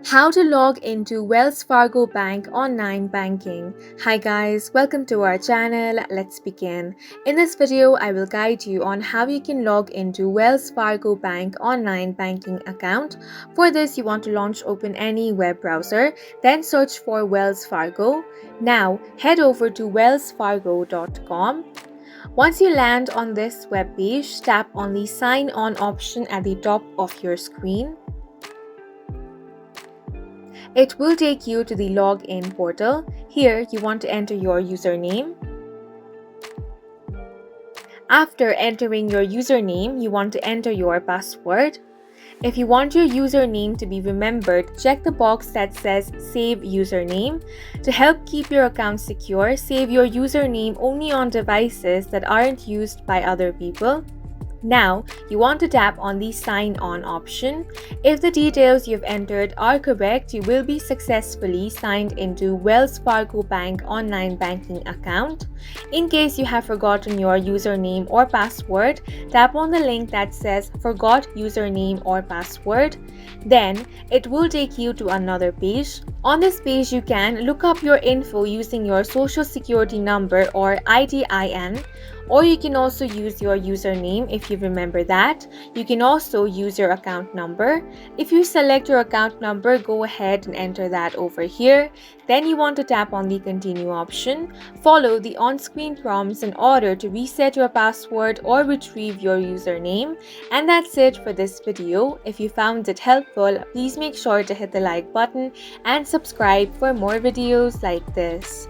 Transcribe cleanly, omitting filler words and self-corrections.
How to log into Wells Fargo Bank online banking. Hi guys, welcome to our channel. Let's begin. In this video, I will guide you on how you can log into Wells Fargo Bank online banking account. For this, you want to open any web browser, then search for Wells Fargo. Now, head over to wellsfargo.com. Once you land on this web page, tap on the Sign On option at the top of your screen. It will take you to the login portal. Here, you want to enter your username. After entering your username, you want to enter your password. If you want your username to be remembered, check the box that says Save Username. To help keep your account secure, save your username only on devices that aren't used by other people. Now, you want to tap on the Sign On option. If the details you've entered are correct, you will be successfully signed into Wells Fargo Bank online banking account. In case you have forgotten your username or password, tap on the link that says Forgot Username or Password. Then, it will take you to another page. On this page, you can look up your info using your social security number or IDIN, or you can also use your username if you remember that. You can also use your account number. If you select your account number, go ahead and enter that over here. Then you want to tap on the Continue option. Follow the on-screen prompts in order to reset your password or retrieve your username. And that's it for this video. If you found it helpful, please make sure to hit the like button and subscribe for more videos like this.